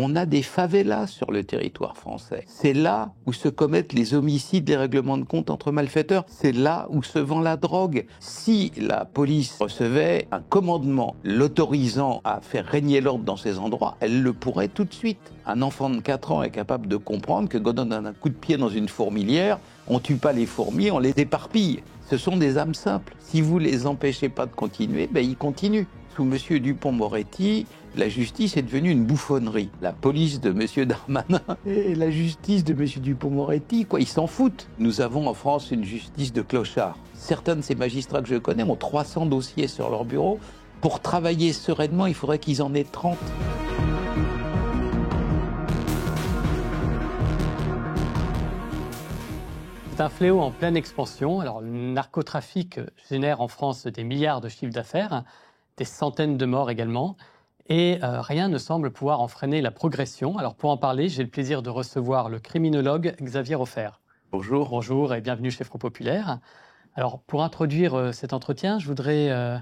On a des favelas sur le territoire français. C'est là où se commettent les homicides, les règlements de compte entre malfaiteurs. C'est là où se vend la drogue. Si la police recevait un commandement l'autorisant à faire régner l'ordre dans ces endroits, elle le pourrait tout de suite. Un enfant de 4 ans est capable de comprendre que quand on donne un coup de pied dans une fourmilière, on tue pas les fourmis, on les éparpille. Ce sont des âmes simples. Si vous les empêchez pas de continuer, ils continuent. Sous M. Dupond-Moretti, la justice est devenue une bouffonnerie. La police de M. Darmanin et la justice de M. Dupond-Moretti, ils s'en foutent. Nous avons en France une justice de clochards. Certains de ces magistrats que je connais ont 300 dossiers sur leur bureau. Pour travailler sereinement, il faudrait qu'ils en aient 30. C'est un fléau en pleine expansion. Alors, le narcotrafic génère en France des milliards de chiffres d'affaires, des centaines de morts également, et rien ne semble pouvoir en freiner la progression. Alors, pour en parler, j'ai le plaisir de recevoir le criminologue Xavier Hofer. Bonjour. Bonjour et bienvenue chez Front Populaire. Alors, pour introduire cet entretien, je voudrais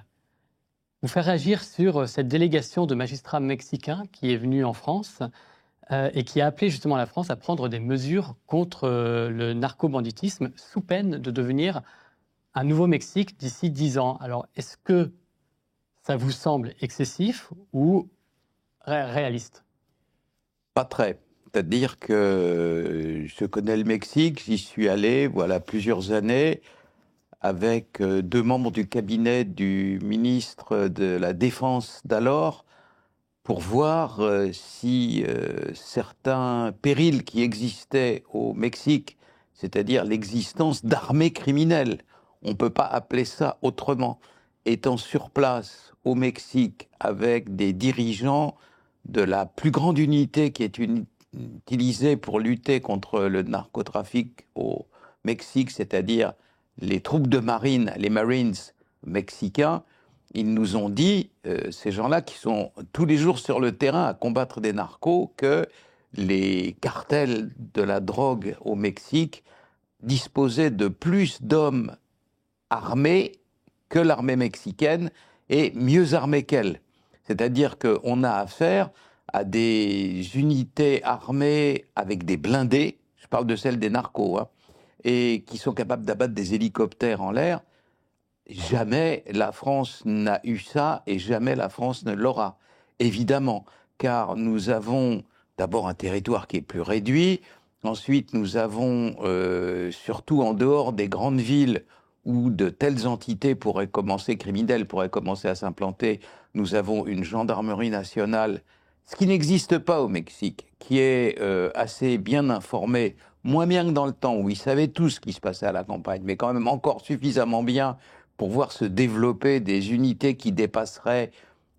vous faire réagir sur cette délégation de magistrats mexicains qui est venue en France et qui a appelé justement la France à prendre des mesures contre le narco-banditisme sous peine de devenir un nouveau Mexique d'ici 10 ans. Alors, est-ce que ça vous semble excessif ou réaliste? Pas très. C'est-à-dire que je connais le Mexique, j'y suis allé, voilà, plusieurs années, avec 2 membres du cabinet du ministre de la Défense d'alors, pour voir si certains périls qui existaient au Mexique, c'est-à-dire l'existence d'armées criminelles, on ne peut pas appeler ça autrement, étant sur place au Mexique avec des dirigeants de la plus grande unité qui est utilisée pour lutter contre le narcotrafic au Mexique, c'est-à-dire les troupes de marine, les Marines mexicains, ils nous ont dit, ces gens-là qui sont tous les jours sur le terrain à combattre des narcos, que les cartels de la drogue au Mexique disposaient de plus d'hommes armés que l'armée mexicaine et mieux armés qu'elle. C'est-à-dire qu'on a affaire à des unités armées avec des blindés, je parle de celles des narcos, et qui sont capables d'abattre des hélicoptères en l'air. Jamais la France n'a eu ça et jamais la France ne l'aura, évidemment, car nous avons d'abord un territoire qui est plus réduit, ensuite nous avons, surtout en dehors des grandes villes où de telles entités criminelles pourraient commencer à s'implanter, nous avons une gendarmerie nationale, ce qui n'existe pas au Mexique, qui est assez bien informée, moins bien que dans le temps où ils savaient tout ce qui se passait à la campagne, mais quand même encore suffisamment bien pour voir se développer des unités qui dépasseraient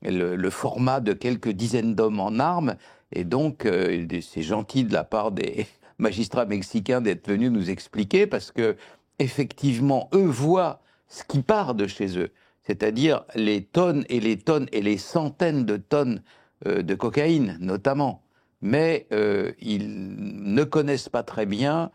le format de quelques dizaines d'hommes en armes. Et donc, c'est gentil de la part des magistrats mexicains d'être venus nous expliquer, parce que, effectivement, eux voient ce qui part de chez eux, c'est-à-dire les tonnes et les tonnes et les centaines de tonnes de cocaïne, notamment. Mais ils ne connaissent pas très bien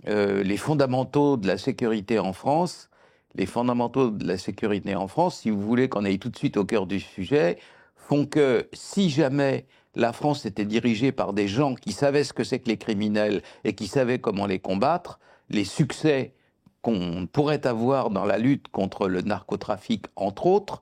les fondamentaux de la sécurité en France. Les fondamentaux de la sécurité en France, si vous voulez qu'on aille tout de suite au cœur du sujet, font que si jamais la France était dirigée par des gens qui savaient ce que c'est que les criminels et qui savaient comment les combattre, les succès qu'on pourrait avoir dans la lutte contre le narcotrafic, entre autres,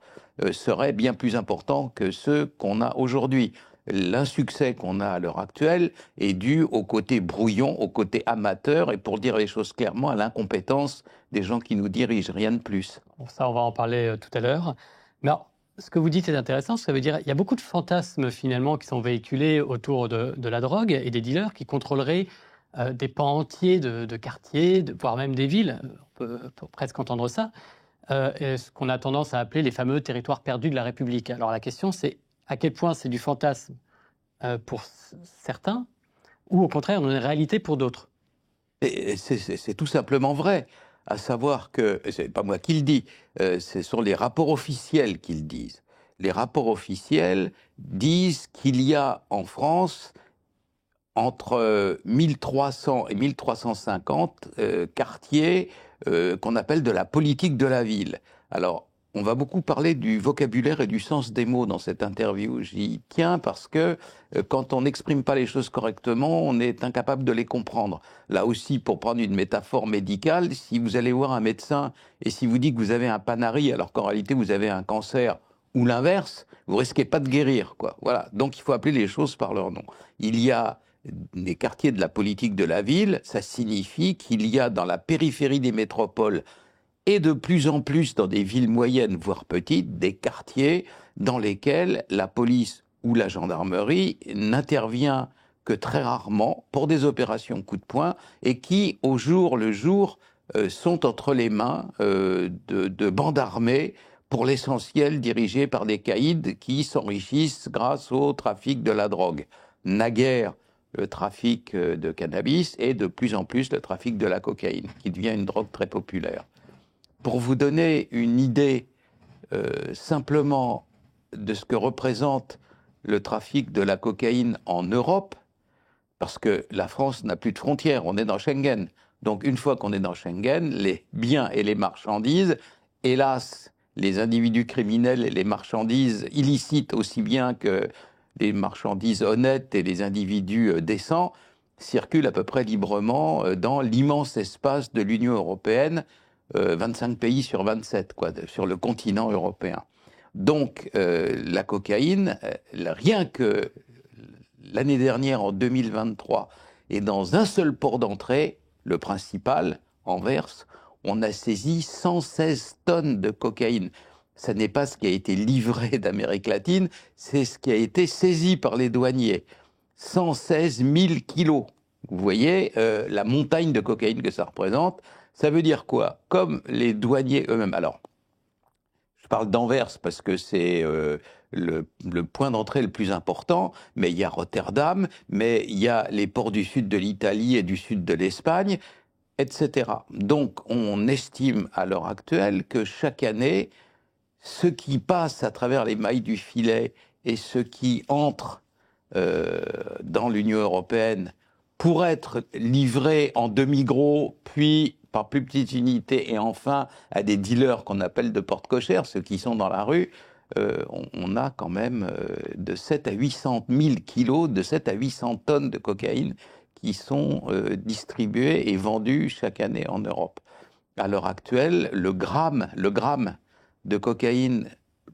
seraient bien plus importants que ceux qu'on a aujourd'hui. L'insuccès qu'on a à l'heure actuelle est dû au côté brouillon, au côté amateur, et pour dire les choses clairement, à l'incompétence des gens qui nous dirigent, rien de plus. Bon, ça, on va en parler tout à l'heure. Mais alors, ce que vous dites est intéressant, ça veut dire qu'il y a beaucoup de fantasmes finalement qui sont véhiculés autour de la drogue et des dealers qui contrôleraient des pans entiers de quartiers, voire même des villes, on peut presque entendre ça, ce qu'on a tendance à appeler les fameux territoires perdus de la République. Alors la question c'est à quel point c'est du fantasme pour certains, ou au contraire une réalité pour d'autres. C'est tout simplement vrai, à savoir que, c'est pas moi qui le dis, ce sont les rapports officiels qui le disent. Les rapports officiels disent qu'il y a en France entre 1300 et 1350 quartiers qu'on appelle de la politique de la ville. Alors, on va beaucoup parler du vocabulaire et du sens des mots dans cette interview. J'y tiens parce que quand on n'exprime pas les choses correctement, on est incapable de les comprendre. Là aussi, pour prendre une métaphore médicale, si vous allez voir un médecin et si vous dites que vous avez un panari alors qu'en réalité vous avez un cancer ou l'inverse, vous risquez pas de guérir, quoi. Voilà. Donc il faut appeler les choses par leur nom. Il y a des quartiers de la politique de la ville, ça signifie qu'il y a dans la périphérie des métropoles et de plus en plus dans des villes moyennes, voire petites, des quartiers dans lesquels la police ou la gendarmerie n'intervient que très rarement pour des opérations coup de poing et qui, au jour le jour, sont entre les mains de bandes armées, pour l'essentiel dirigées par des caïds qui s'enrichissent grâce au trafic de la drogue. Naguère, le trafic de cannabis et de plus en plus le trafic de la cocaïne, qui devient une drogue très populaire. Pour vous donner une idée simplement de ce que représente le trafic de la cocaïne en Europe, parce que la France n'a plus de frontières, on est dans Schengen. Donc une fois qu'on est dans Schengen, les biens et les marchandises, hélas, les individus criminels et les marchandises illicites aussi bien que les marchandises honnêtes et les individus décents, circulent à peu près librement dans l'immense espace de l'Union européenne, 25 pays sur 27, quoi, sur le continent européen. Donc, la cocaïne, rien que l'année dernière, en 2023, et dans un seul port d'entrée, le principal, Anvers, on a saisi 116 tonnes de cocaïne. Ce n'est pas ce qui a été livré d'Amérique latine, c'est ce qui a été saisi par les douaniers. 116 000 kilos. Vous voyez la montagne de cocaïne que ça représente. Ça veut dire quoi? Comme les douaniers eux-mêmes. Alors, je parle d'Anvers parce que c'est le point d'entrée le plus important, mais il y a Rotterdam, mais il y a les ports du sud de l'Italie et du sud de l'Espagne, etc. Donc, on estime à l'heure actuelle que chaque année, ce qui passe à travers les mailles du filet et ce qui entre dans l'Union européenne pour être livré en demi-gros, puis par plus petites unités, et enfin à des dealers qu'on appelle de porte-cochère, ceux qui sont dans la rue, on a quand même de 7 à 800 000 kilos, de 7 à 800 tonnes de cocaïne qui sont distribuées et vendues chaque année en Europe. À l'heure actuelle, le gramme de cocaïne,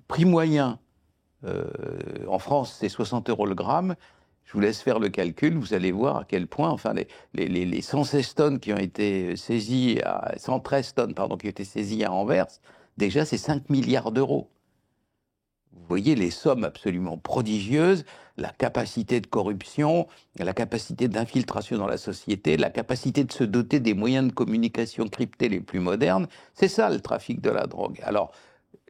prix moyen, en France, c'est 60 € le gramme. Je vous laisse faire le calcul, vous allez voir à quel point, enfin, les 116 tonnes qui ont été saisies, 113 tonnes, pardon, qui ont été saisies à Anvers, déjà, c'est 5 milliards d'euros. Vous voyez les sommes absolument prodigieuses, la capacité de corruption, la capacité d'infiltration dans la société, la capacité de se doter des moyens de communication cryptés les plus modernes. C'est ça, le trafic de la drogue. Alors,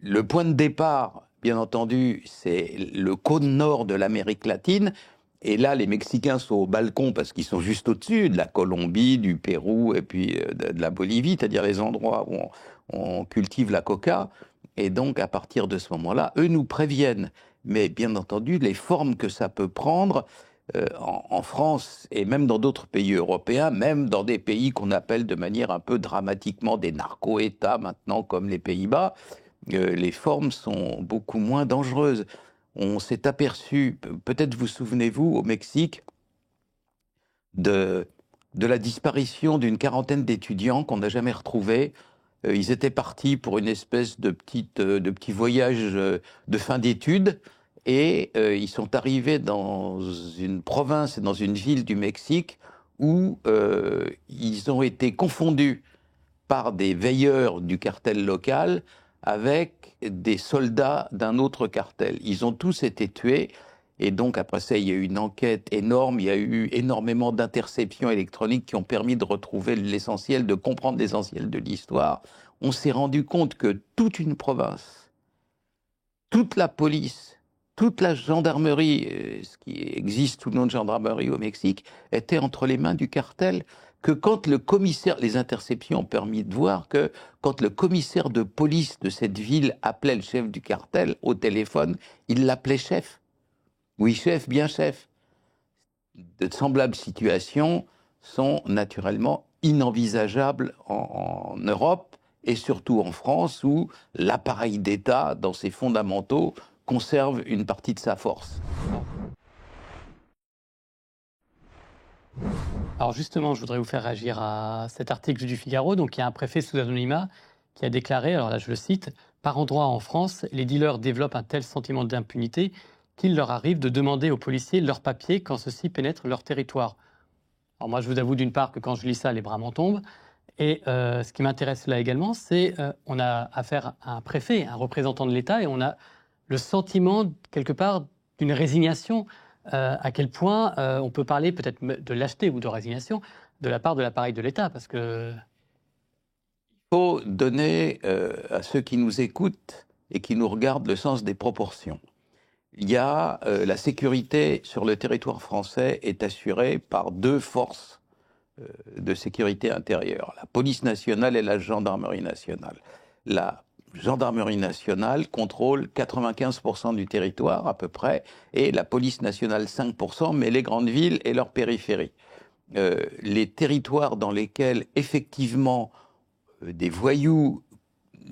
le point de départ, bien entendu, c'est le cône nord de l'Amérique latine. Et là, les Mexicains sont au balcon parce qu'ils sont juste au-dessus de la Colombie, du Pérou et puis de la Bolivie, c'est-à-dire les endroits où on cultive la coca. Et donc, à partir de ce moment-là, eux nous préviennent. Mais bien entendu, les formes que ça peut prendre en France et même dans d'autres pays européens, même dans des pays qu'on appelle de manière un peu dramatiquement des narco-États maintenant, comme les Pays-Bas, les formes sont beaucoup moins dangereuses. On s'est aperçu, peut-être vous souvenez-vous, au Mexique, de la disparition d'une quarantaine d'étudiants qu'on n'a jamais retrouvés. Ils étaient partis pour une espèce de petit voyage de fin d'études et ils sont arrivés dans une province et dans une ville du Mexique où ils ont été confondus par des veilleurs du cartel local avec des soldats d'un autre cartel. Ils ont tous été tués. Et donc, après ça, il y a eu une enquête énorme, il y a eu énormément d'interceptions électroniques qui ont permis de retrouver l'essentiel, de comprendre l'essentiel de l'histoire. On s'est rendu compte que toute une province, toute la police, toute la gendarmerie, ce qui existe sous le nom de gendarmerie au Mexique, était entre les mains du cartel. Que quand le commissaire, les interceptions ont permis de voir que quand le commissaire de police de cette ville appelait le chef du cartel au téléphone, il l'appelait chef. Oui, chef, bien chef. De semblables situations sont naturellement inenvisageables en Europe et surtout en France où l'appareil d'État, dans ses fondamentaux, conserve une partie de sa force. Alors justement, je voudrais vous faire réagir à cet article du Figaro. Donc il y a un préfet sous anonymat qui a déclaré, alors là je le cite, « Par endroits en France, les dealers développent un tel sentiment d'impunité qu'il leur arrive de demander aux policiers leurs papiers quand ceux-ci pénètrent leur territoire. » Alors moi je vous avoue d'une part que quand je lis ça, les bras m'en tombent. Et ce qui m'intéresse là également, c'est on a affaire à un préfet, un représentant de l'État, et on a le sentiment quelque part d'une résignation. À quel point on peut parler peut-être de lâcheté ou de résignation de la part de l'appareil de l'État, parce que... Il faut donner à ceux qui nous écoutent et qui nous regardent le sens des proportions. Il y a la sécurité sur le territoire français est assurée par deux forces de sécurité intérieure, la police nationale et la gendarmerie nationale. La gendarmerie nationale contrôle 95% du territoire à peu près, et la police nationale 5%, mais les grandes villes et leurs périphéries. Les territoires dans lesquels effectivement des voyous,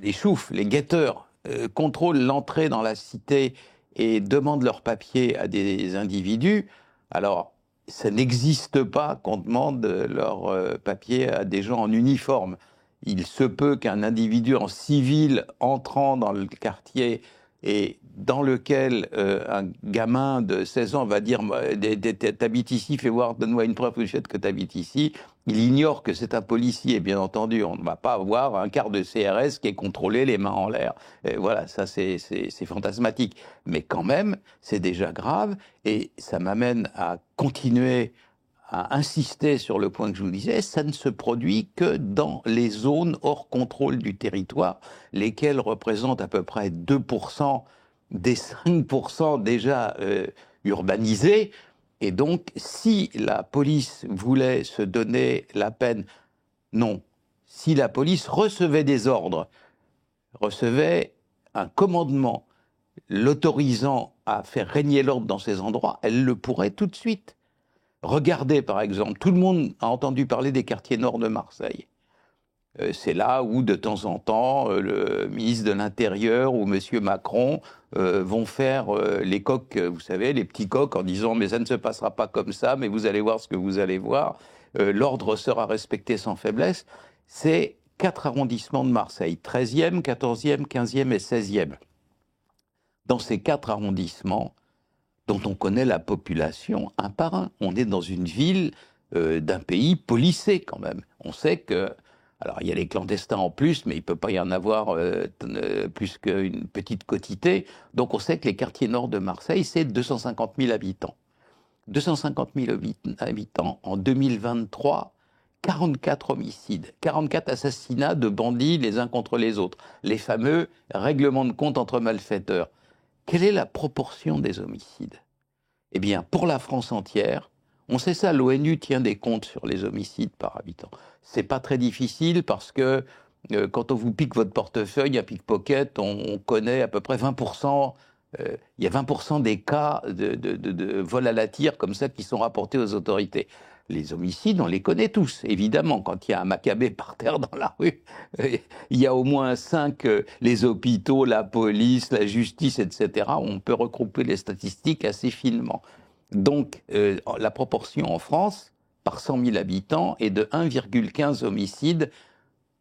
les choufs, les guetteurs contrôlent l'entrée dans la cité et demandent leurs papiers à des individus, alors ça n'existe pas qu'on demande leurs papiers à des gens en uniforme. Il se peut qu'un individu en civil entrant dans le quartier et dans lequel un gamin de 16 ans va dire « T'habites ici, fais voir, donne-moi une preuve que t'habites ici », il ignore que c'est un policier, bien entendu. On ne va pas avoir un quart de CRS qui est contrôlé les mains en l'air. Voilà, ça c'est fantasmatique. Mais quand même, c'est déjà grave, et ça m'amène à continuer à insister sur le point que je vous disais, ça ne se produit que dans les zones hors contrôle du territoire, lesquelles représentent à peu près 2% des 5% déjà urbanisés. Et donc, si la police voulait se donner la peine, non. Si la police recevait des ordres, recevait un commandement l'autorisant à faire régner l'ordre dans ces endroits, elle le pourrait tout de suite. Regardez par exemple, tout le monde a entendu parler des quartiers nord de Marseille. C'est là où de temps en temps le ministre de l'Intérieur ou M. Macron vont faire les coqs, vous savez, les petits coqs en disant « mais ça ne se passera pas comme ça, mais vous allez voir ce que vous allez voir, l'ordre sera respecté sans faiblesse ». C'est 4 arrondissements de Marseille, 13e, 14e, 15e et 16e. Dans ces 4 arrondissements, dont on connaît la population un par un. On est dans une ville d'un pays policé quand même. On sait que, alors il y a les clandestins en plus, mais il ne peut pas y en avoir plus qu'une petite quotité. Donc on sait que les quartiers nord de Marseille, c'est 250 000 habitants. 250 000 habitants en 2023, 44 homicides, 44 assassinats de bandits les uns contre les autres. Les fameux règlements de compte entre malfaiteurs. Quelle est la proportion des homicides? Eh bien, pour la France entière, on sait ça, l'ONU tient des comptes sur les homicides par habitant. C'est pas très difficile parce que quand on vous pique votre portefeuille à pickpocket, on connaît à peu près 20%, il y a 20% des cas de vol à la tire comme ça qui sont rapportés aux autorités. Les homicides, on les connaît tous, évidemment. Quand il y a un Maccabée par terre dans la rue, il y a au moins 5, les hôpitaux, la police, la justice, etc. On peut regrouper les statistiques assez finement. Donc, la proportion en France, par 100 000 habitants, est de 1,15 homicides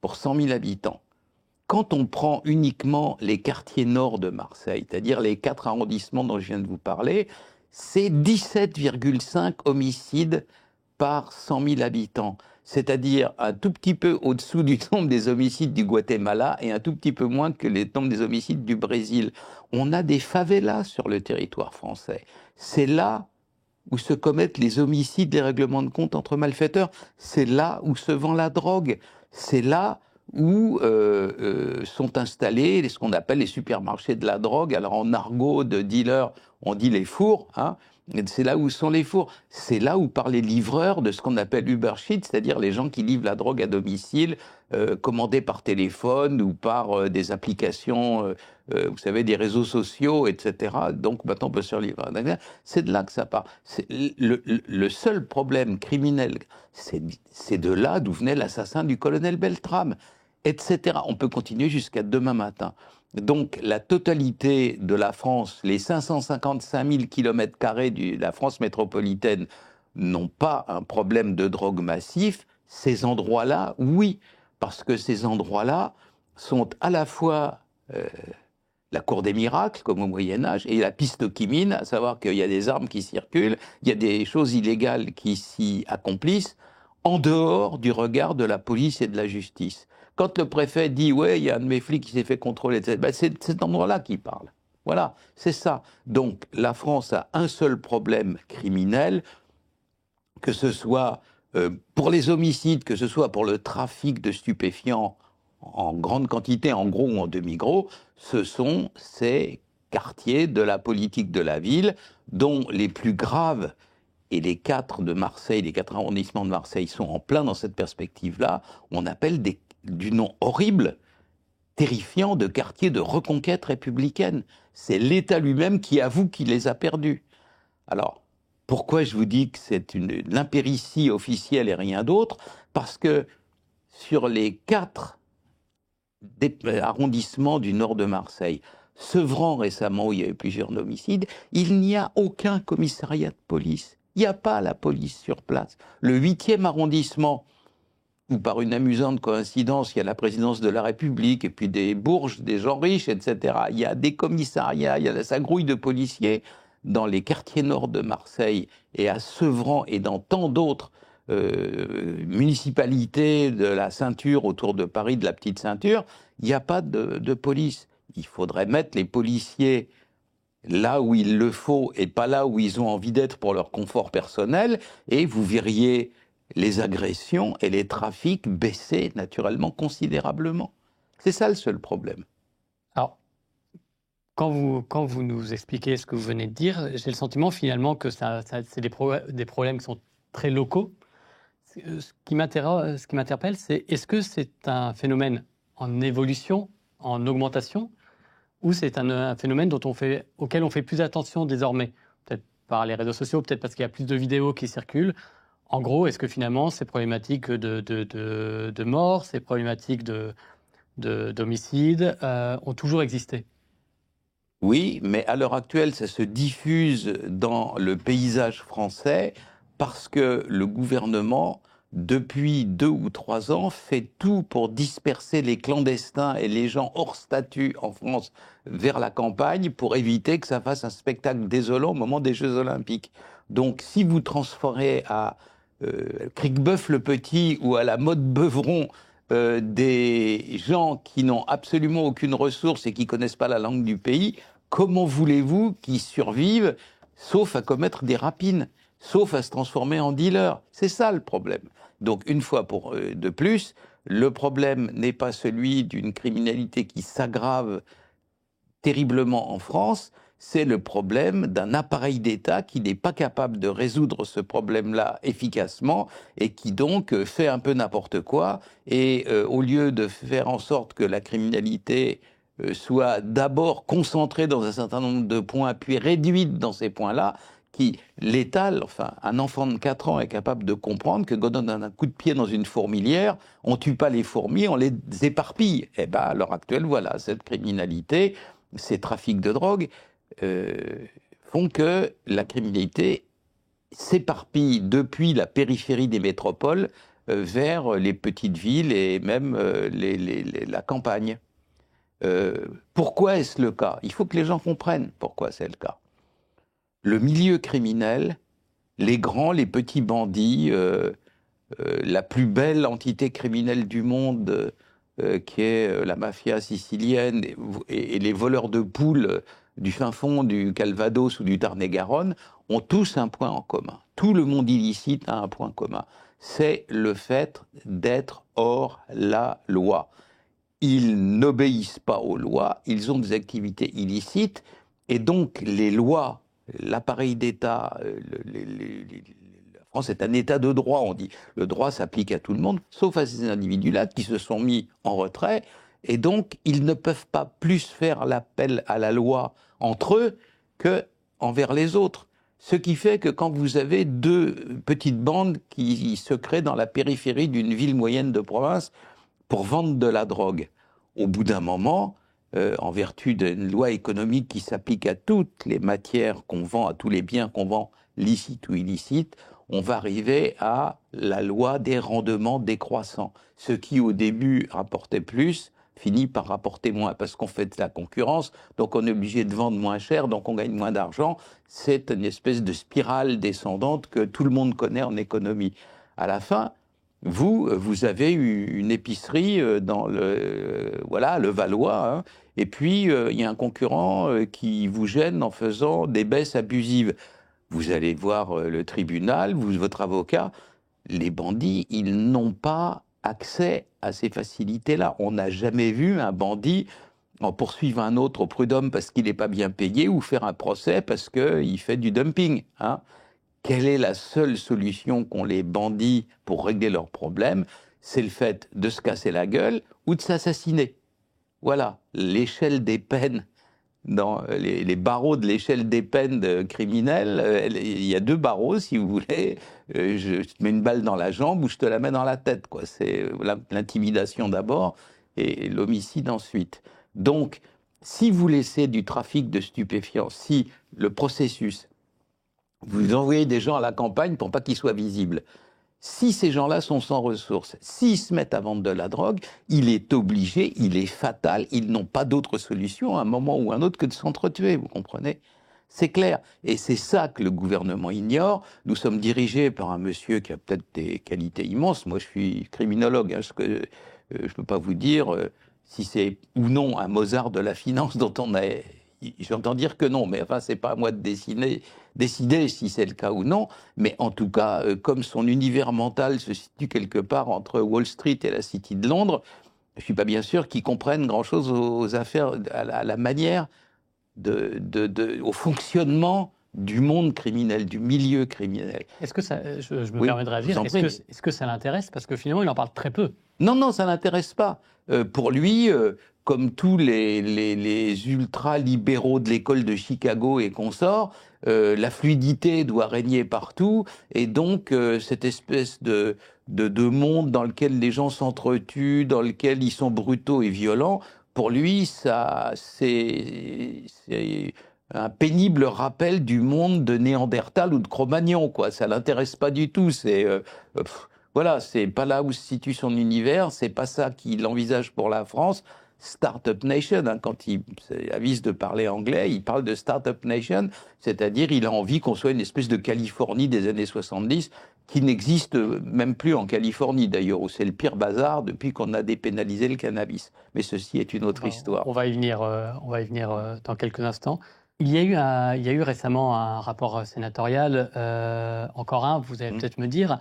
pour 100 000 habitants. Quand on prend uniquement les quartiers nord de Marseille, c'est-à-dire les 4 arrondissements dont je viens de vous parler, c'est 17,5 homicides par 100 000 habitants, c'est-à-dire un tout petit peu au-dessous du nombre des homicides du Guatemala et un tout petit peu moins que le nombre des homicides du Brésil. On a des favelas sur le territoire français. C'est là où se commettent les homicides, les règlements de compte entre malfaiteurs. C'est là où se vend la drogue. C'est là où sont installés ce qu'on appelle les supermarchés de la drogue. Alors en argot de dealer, on dit les fours, hein. C'est là où sont les fours. C'est là où parlent les livreurs de ce qu'on appelle Uber Sheet, c'est-à-dire les gens qui livrent la drogue à domicile, commandée par téléphone ou par des applications, vous savez, des réseaux sociaux, etc. Donc maintenant, on peut se livrer. C'est de là que ça part. Le seul problème criminel, c'est de là d'où venait l'assassin du colonel Beltrame. etc. On peut continuer jusqu'à demain matin. Donc la totalité de la France, les 555 000 km² de la France métropolitaine n'ont pas un problème de drogue massif. Ces endroits-là, oui, parce que ces endroits-là sont à la fois la cour des miracles, comme au Moyen-Âge, et la piste qui mine, à savoir qu'il y a des armes qui circulent, il y a des choses illégales qui s'y accomplissent, en dehors du regard de la police et de la justice. Quand le préfet dit « ouais, il y a un de mes flics qui s'est fait contrôler », ben c'est cet endroit-là qui parle. Voilà, c'est ça. Donc la France a un seul problème criminel, que ce soit pour les homicides, que ce soit pour le trafic de stupéfiants en grande quantité, en gros ou en demi-gros, ce sont ces quartiers de la politique de la ville, dont les plus graves, et les 4 de Marseille, les 4 arrondissements de Marseille sont en plein dans cette perspective-là, on appelle du nom horrible, terrifiant, de quartiers de reconquête républicaine. C'est l'État lui-même qui avoue qu'il les a perdus. Alors, pourquoi je vous dis que c'est l'impéritie officielle et rien d'autre? Parce que sur les 4 arrondissements du nord de Marseille, Sevran récemment, où il y a eu plusieurs homicides, il n'y a aucun commissariat de police. Il n'y a pas la police sur place. Le 8e arrondissement, où par une amusante coïncidence, il y a la présidence de la République, et puis des bourges, des gens riches, etc. Il y a des commissariats, il y a sa grouille de policiers dans les quartiers nord de Marseille, et à Sevran, et dans tant d'autres municipalités de la ceinture autour de Paris, de la petite ceinture, il n'y a pas de police. Il faudrait mettre les policiers là où il le faut et pas là où ils ont envie d'être pour leur confort personnel, et vous verriez les agressions et les trafics baisser naturellement considérablement. C'est ça le seul problème. Alors, quand vous nous expliquez ce que vous venez de dire, j'ai le sentiment finalement que c'est des problèmes qui sont très locaux. Ce qui m'interpelle, c'est est-ce que c'est un phénomène en évolution, en augmentation, ou c'est un phénomène auquel on fait plus attention désormais, peut-être par les réseaux sociaux, peut-être parce qu'il y a plus de vidéos qui circulent. En gros, est-ce que finalement ces problématiques de mort, ces problématiques d'homicide ont toujours existé? Oui, mais à l'heure actuelle, ça se diffuse dans le paysage français parce que le gouvernement, depuis 2 ou 3 ans, fait tout pour disperser les clandestins et les gens hors statut en France vers la campagne pour éviter que ça fasse un spectacle désolant au moment des Jeux Olympiques. Donc, si vous transférez à Criquebeuf-le-Petit ou à la Motte-Beuvron des gens qui n'ont absolument aucune ressource et qui ne connaissent pas la langue du pays, comment voulez-vous qu'ils survivent, sauf à commettre des rapines, sauf à se transformer en dealers? C'est ça le problème. Donc, une fois de plus, le problème n'est pas celui d'une criminalité qui s'aggrave terriblement en France, c'est le problème d'un appareil d'État qui n'est pas capable de résoudre ce problème-là efficacement et qui donc fait un peu n'importe quoi. Et au lieu de faire en sorte que la criminalité soit d'abord concentrée dans un certain nombre de points, puis réduite dans ces points-là, l'État, enfin, un enfant de 4 ans est capable de comprendre que quand on donne un coup de pied dans une fourmilière, on ne tue pas les fourmis, on les éparpille. Et bien, à l'heure actuelle, voilà, cette criminalité, ces trafics de drogue font que la criminalité s'éparpille depuis la périphérie des métropoles vers les petites villes et même la campagne. Pourquoi est-ce le cas? Il faut que les gens comprennent pourquoi c'est le cas. Le milieu criminel, les grands, les petits bandits, la plus belle entité criminelle du monde, qui est la mafia sicilienne, et les voleurs de poules du fin fond du Calvados ou du Tarn-et-Garonne, ont tous un point en commun. Tout le monde illicite a un point commun. C'est le fait d'être hors la loi. Ils n'obéissent pas aux lois, ils ont des activités illicites, et donc les lois, l'appareil d'État, la France est un État de droit, on dit. Le droit s'applique à tout le monde, sauf à ces individus-là qui se sont mis en retrait, et donc ils ne peuvent pas plus faire l'appel à la loi entre eux qu'envers les autres. Ce qui fait que quand vous avez 2 petites bandes qui se créent dans la périphérie d'une ville moyenne de province, pour vendre de la drogue. Au bout d'un moment, en vertu d'une loi économique qui s'applique à toutes les matières qu'on vend, à tous les biens qu'on vend, licites ou illicites, on va arriver à la loi des rendements décroissants. Ce qui, au début, rapportait plus, finit par rapporter moins, parce qu'on fait de la concurrence, donc on est obligé de vendre moins cher, donc on gagne moins d'argent. C'est une espèce de spirale descendante que tout le monde connaît en économie. À la fin, vous avez eu une épicerie dans le Valois, hein, et puis il y a un concurrent qui vous gêne en faisant des baisses abusives. Vous allez voir le tribunal, votre avocat. Les bandits, ils n'ont pas accès à ces facilités-là. On n'a jamais vu un bandit en poursuivre un autre au prud'homme parce qu'il n'est pas bien payé ou faire un procès parce qu'il fait du dumping, hein. Quelle est la seule solution qu'ont les bandits pour régler leurs problèmes? C'est le fait de se casser la gueule ou de s'assassiner. Voilà, l'échelle des peines, dans les barreaux de l'échelle des peines criminelles, il y a 2 barreaux, si vous voulez. Je te mets une balle dans la jambe ou je te la mets dans la tête, quoi. C'est l'intimidation d'abord et l'homicide ensuite. Donc, si vous laissez du trafic de stupéfiants, si le processus, vous envoyez des gens à la campagne pour pas qu'ils soient visibles. Si ces gens-là sont sans ressources, s'ils se mettent à vendre de la drogue, il est obligé, il est fatal, ils n'ont pas d'autre solution à un moment ou à un autre que de s'entretuer, vous comprenez? C'est clair. Et c'est ça que le gouvernement ignore. Nous sommes dirigés par un monsieur qui a peut-être des qualités immenses. Moi, je suis criminologue, hein, je ne peux pas vous dire si c'est ou non un Mozart de la finance dont on a... J'entends dire que non, mais enfin, c'est pas à moi de décider si c'est le cas ou non. Mais en tout cas, comme son univers mental se situe quelque part entre Wall Street et la City de Londres, je suis pas bien sûr qu'il comprenne grand-chose aux affaires, à la manière, au fonctionnement du monde criminel, du milieu criminel. Est-ce que ça, je me Oui, permets de réagir, est-ce que ça l'intéresse? Parce que finalement, il en parle très peu. Non, ça l'intéresse pas. Pour lui, comme tous les ultra-libéraux de l'école de Chicago et consorts, la fluidité doit régner partout, et donc cette espèce de monde dans lequel les gens s'entretuent, dans lequel ils sont brutaux et violents, pour lui, ça, c'est un pénible rappel du monde de Néandertal ou de Cro-Magnon, quoi. Ça l'intéresse pas du tout. Voilà, c'est pas là où se situe son univers, c'est pas ça qu'il envisage pour la France. Startup Nation, hein, quand il avise de parler anglais, il parle de Startup Nation, c'est-à-dire il a envie qu'on soit une espèce de Californie des années 70, qui n'existe même plus en Californie d'ailleurs, où c'est le pire bazar depuis qu'on a dépénalisé le cannabis. Mais ceci est une autre histoire. On va y venir dans quelques instants. Il y a eu récemment un rapport sénatorial, encore un, vous allez peut-être me dire,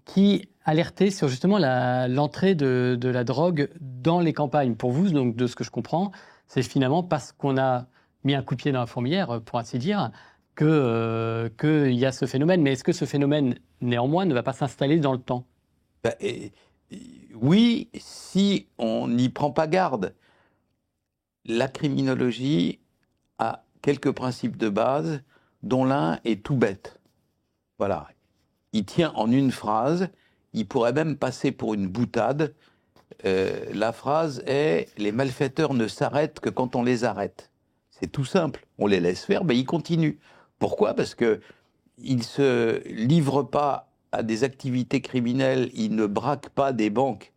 qui alertait sur justement l'entrée de la drogue dans les campagnes. Pour vous, donc, de ce que je comprends, c'est finalement parce qu'on a mis un coup de pied dans la fourmilière, pour ainsi dire, qu'il y a ce phénomène. Mais est-ce que ce phénomène, néanmoins, ne va pas s'installer dans le temps? Oui, si on n'y prend pas garde. La criminologie a quelques principes de base, dont l'un est tout bête. Voilà. Il tient en une phrase, il pourrait même passer pour une boutade. La phrase est « Les malfaiteurs ne s'arrêtent que quand on les arrête ». C'est tout simple, on les laisse faire, mais ils continuent. Pourquoi? Parce qu'ils ne se livrent pas à des activités criminelles, ils ne braquent pas des banques,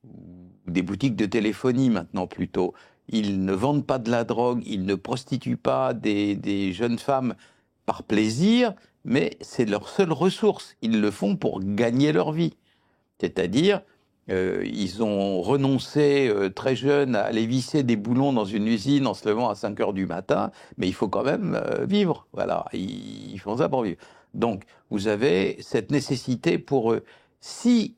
ou des boutiques de téléphonie maintenant plutôt. Ils ne vendent pas de la drogue, ils ne prostituent pas des jeunes femmes par plaisir, mais c'est leur seule ressource. Ils le font pour gagner leur vie. C'est-à-dire, ils ont renoncé très jeunes à aller visser des boulons dans une usine en se levant à 5 heures du matin, mais il faut quand même vivre. Voilà, ils font ça pour vivre. Donc, vous avez cette nécessité pour eux. Si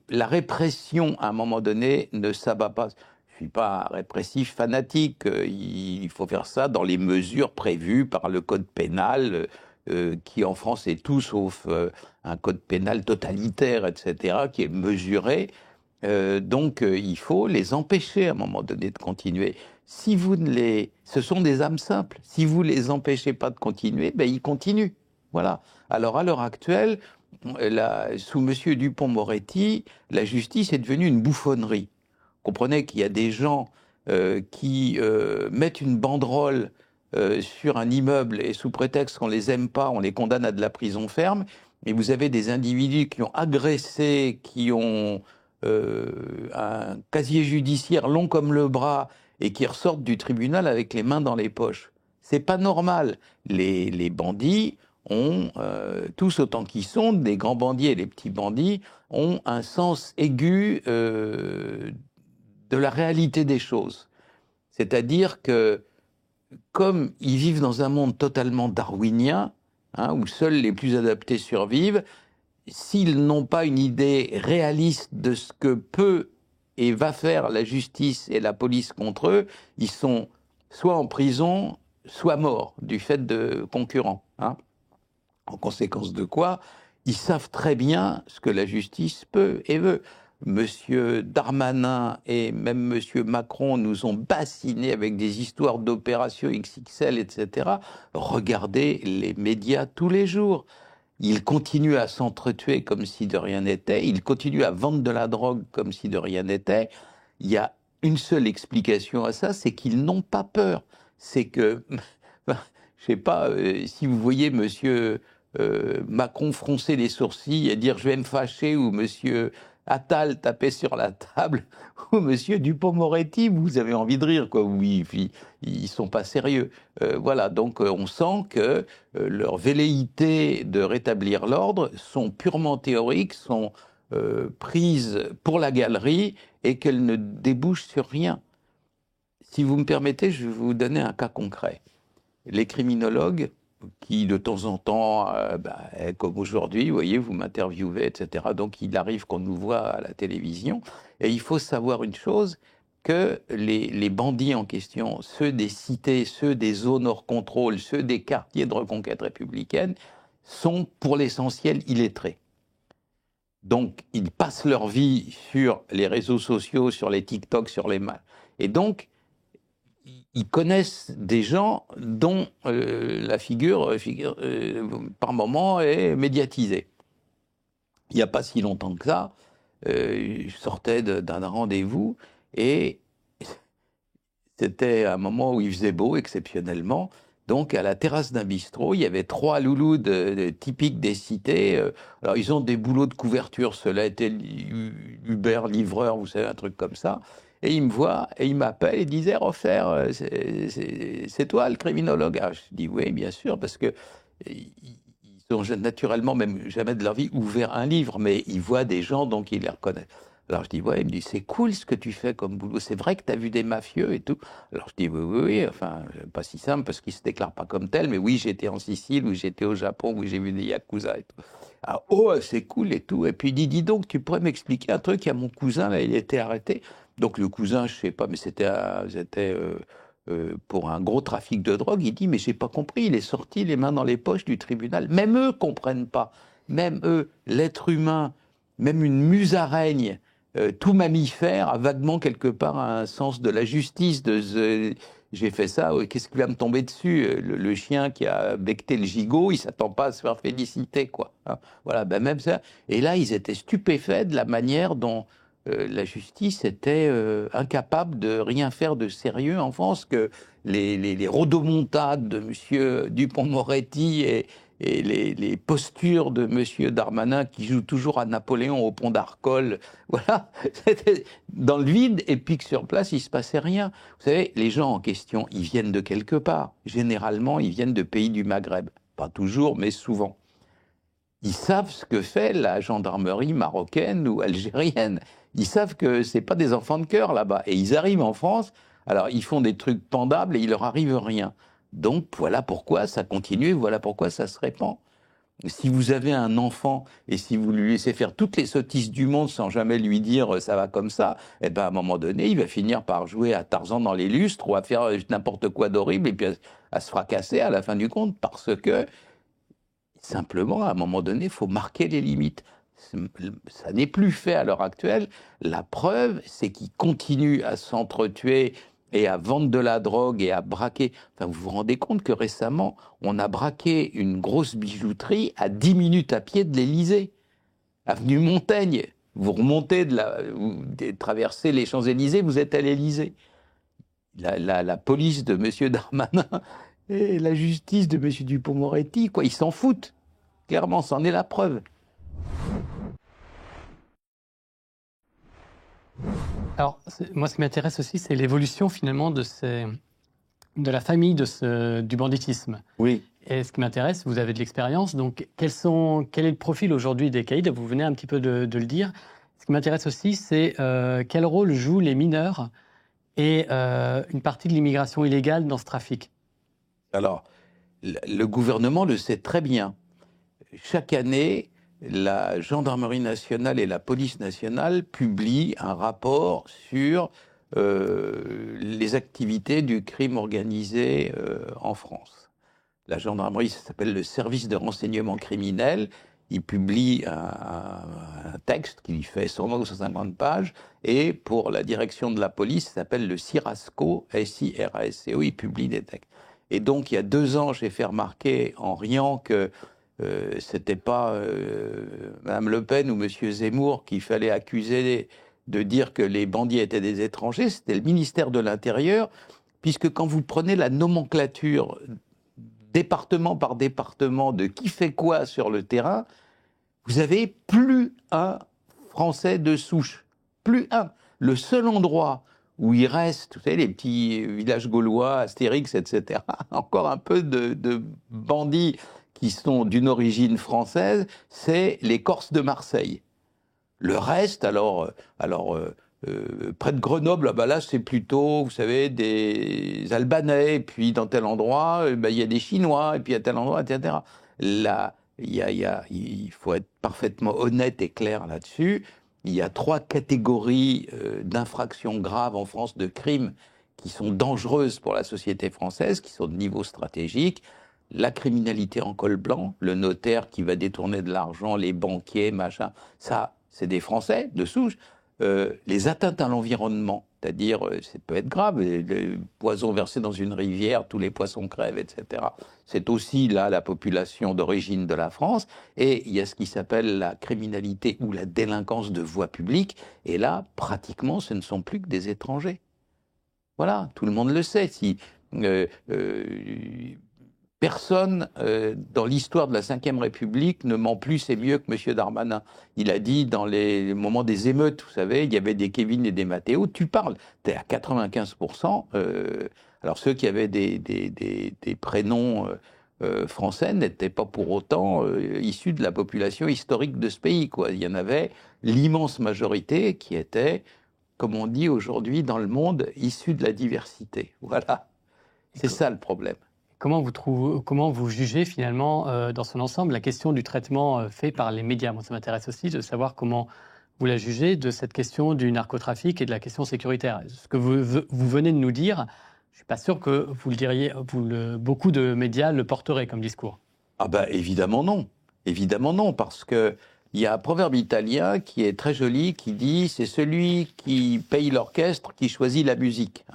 la répression, à un moment donné, ne s'abat pas... Je ne suis pas un répressif fanatique, il faut faire ça dans les mesures prévues par le code pénal, qui en France est tout sauf un code pénal totalitaire, etc., qui est mesuré. Donc il faut les empêcher à un moment donné de continuer. Si vous ne les... Ce sont des âmes simples. Si vous ne les empêchez pas de continuer, ben ils continuent. Voilà. Alors, à l'heure actuelle, sous M. Dupond-Moretti, la justice est devenue une bouffonnerie. Comprenez qu'il y a des gens qui mettent une banderole sur un immeuble et sous prétexte qu'on les aime pas, on les condamne à de la prison ferme. Mais vous avez des individus qui ont agressé, qui ont un casier judiciaire long comme le bras et qui ressortent du tribunal avec les mains dans les poches. C'est pas normal. Les bandits ont, tous autant qu'ils sont, des grands bandits et les petits bandits, ont un sens aigu de la réalité des choses. C'est-à-dire que, comme ils vivent dans un monde totalement darwinien, où seuls les plus adaptés survivent, s'ils n'ont pas une idée réaliste de ce que peut et va faire la justice et la police contre eux, ils sont soit en prison, soit morts du fait de concurrents. En conséquence de quoi, ils savent très bien ce que la justice peut et veut. Monsieur Darmanin et même Monsieur Macron nous ont bassinés avec des histoires d'opérations XXL, etc. Regardez les médias tous les jours. Ils continuent à s'entretuer comme si de rien n'était. Ils continuent à vendre de la drogue comme si de rien n'était. Il y a une seule explication à ça, c'est qu'ils n'ont pas peur. C'est que, je sais pas, si vous voyez Monsieur Macron froncer les sourcils et dire « je vais me fâcher » ou Monsieur Attal taper sur la table, ou Monsieur Dupond-Moretti, vous avez envie de rire, quoi. Oui, ils sont pas sérieux. Voilà, donc on sent que leurs velléités de rétablir l'ordre sont purement théoriques, sont prises pour la galerie et qu'elles ne débouchent sur rien. Si vous me permettez, je vais vous donner un cas concret. Les criminologues qui, de temps en temps, comme aujourd'hui, vous voyez, vous m'interviewez, etc. Donc, il arrive qu'on nous voit à la télévision. Et il faut savoir une chose, que les bandits en question, ceux des cités, ceux des zones hors contrôle, ceux des quartiers de reconquête républicaine, sont pour l'essentiel illettrés. Donc, ils passent leur vie sur les réseaux sociaux, sur les TikTok, sur les mails. Et donc, ils connaissent des gens dont la figure par moment est médiatisée. Il n'y a pas si longtemps que ça, je sortais d'un rendez-vous et c'était un moment où il faisait beau exceptionnellement. Donc à la terrasse d'un bistrot, il y avait 3 loulous typiques des cités. Alors ils ont des boulots de couverture, cela était Uber, livreur, vous savez, un truc comme ça. Et il me voit, et il m'appelle, et disait, Rofer, c'est toi le criminologue? Je dis, oui, bien sûr, parce que ils ont naturellement, même jamais de leur vie, ouvert un livre, mais ils voient des gens, donc ils les reconnaissent. Alors je dis, ouais, il me dit, c'est cool ce que tu fais comme boulot, c'est vrai que tu as vu des mafieux et tout. Alors je dis, oui, enfin, pas si simple, parce qu'ils ne se déclarent pas comme tels, mais oui, j'étais en Sicile, ou j'étais au Japon, où j'ai vu des Yakuza et tout. Alors, oh, c'est cool et tout. Et puis il dit, dis donc, tu pourrais m'expliquer un truc, il y a mon cousin, là, il était arrêté. Donc le cousin, je sais pas, mais c'était pour un gros trafic de drogue. Il dit, mais j'ai pas compris, il est sorti les mains dans les poches du tribunal. Même eux comprennent pas. Même eux, l'être humain, même une musaraigne, tout mammifère a vaguement quelque part un sens de la justice. J'ai fait ça, qu'est-ce qui va me tomber dessus? Le chien qui a becté le gigot, il s'attend pas à se faire féliciter, quoi. Voilà, ben même ça. Et là, ils étaient stupéfaits de la manière dont la justice était incapable de rien faire de sérieux en France, que les rodomontades de M. Dupond-Moretti et les postures de M. Darmanin, qui joue toujours à Napoléon au pont d'Arcole, voilà, c'était dans le vide, et puis que sur place, il ne se passait rien. Vous savez, les gens en question, ils viennent de quelque part. Généralement, ils viennent de pays du Maghreb. Pas toujours, mais souvent. Ils savent ce que fait la gendarmerie marocaine ou algérienne. Ils savent que ce n'est pas des enfants de cœur là-bas. Et ils arrivent en France, alors ils font des trucs pendables et il leur arrive rien. Donc voilà pourquoi ça continue, voilà pourquoi ça se répand. Si vous avez un enfant et si vous lui laissez faire toutes les sottises du monde sans jamais lui dire ça va comme ça, eh ben à un moment donné, il va finir par jouer à Tarzan dans les lustres ou à faire n'importe quoi d'horrible et puis à se fracasser à la fin du compte, parce que simplement, à un moment donné, il faut marquer les limites. Ça n'est plus fait à l'heure actuelle. La preuve, c'est qu'ils continuent à s'entretuer et à vendre de la drogue et à braquer. Enfin, vous vous rendez compte que récemment, on a braqué une grosse bijouterie à 10 minutes à pied de l'Élysée, avenue Montaigne. Vous remontez vous traversez les Champs-Élysées, vous êtes à l'Élysée. La police de M. Darmanin et la justice de M. Dupond-Moretti, quoi, ils s'en foutent. Clairement, c'en est la preuve. Alors, moi, ce qui m'intéresse aussi, c'est l'évolution finalement de la famille du banditisme. Oui. Et ce qui m'intéresse, vous avez de l'expérience, donc quel est le profil aujourd'hui des caïds? Vous venez un petit peu de le dire. Ce qui m'intéresse aussi, c'est quel rôle jouent les mineurs et une partie de l'immigration illégale dans ce trafic. Alors, le gouvernement le sait très bien. Chaque année, la gendarmerie nationale et la police nationale publient un rapport sur les activités du crime organisé en France. La gendarmerie, ça s'appelle le service de renseignement criminel. Il publie un texte qui fait 120 ou 150 pages. Et pour la direction de la police, ça s'appelle le CIRASCO, S-I-R-A-S-C-O. Il publie des textes. Et donc, il y a 2 ans, j'ai fait remarquer en riant que c'était pas Mme Le Pen ou M. Zemmour qu'il fallait accuser de dire que les bandits étaient des étrangers, c'était le ministère de l'Intérieur, puisque quand vous prenez la nomenclature département par département de qui fait quoi sur le terrain, vous avez plus un Français de souche. Plus un. Le seul endroit où il reste, vous savez, les petits villages gaulois, Astérix, etc., encore un peu de bandits qui sont d'une origine française, c'est les Corses de Marseille. Le reste, près de Grenoble, là c'est plutôt, vous savez, des Albanais, et puis dans tel endroit, il y a des Chinois, et puis à tel endroit, etc. Là, il faut être parfaitement honnête et clair là-dessus. Il y a 3 catégories d'infractions graves en France, de crimes qui sont dangereuses pour la société française, qui sont de niveau stratégique. La criminalité en col blanc, le notaire qui va détourner de l'argent, les banquiers, machin, ça, c'est des Français de souche. Les atteintes à l'environnement, c'est-à-dire, ça peut être grave, le poison versé dans une rivière, tous les poissons crèvent, etc. C'est aussi là la population d'origine de la France. Et il y a ce qui s'appelle la criminalité ou la délinquance de voie publique. Et là, pratiquement, ce ne sont plus que des étrangers. Voilà, tout le monde le sait. Personne dans l'histoire de la Ve République ne ment plus et mieux que M. Darmanin. Il a dit dans les moments des émeutes, vous savez, il y avait des Kevin et des Mathéo, tu parles, tu es à 95%. Alors ceux qui avaient des prénoms français n'étaient pas pour autant issus de la population historique de ce pays, quoi. Il y en avait l'immense majorité qui était, comme on dit aujourd'hui dans le monde, issus de la diversité. Voilà, c'est ça le problème. Comment vous jugez finalement dans son ensemble la question du traitement fait par les médias? Moi, ça m'intéresse aussi de savoir comment vous la jugez de cette question du narcotrafic et de la question sécuritaire. Ce que vous venez de nous dire, je ne suis pas sûr que vous le diriez, beaucoup de médias le porteraient comme discours. Ah ben évidemment non, parce que il y a un proverbe italien qui est très joli, qui dit « c'est celui qui paye l'orchestre qui choisit la musique ».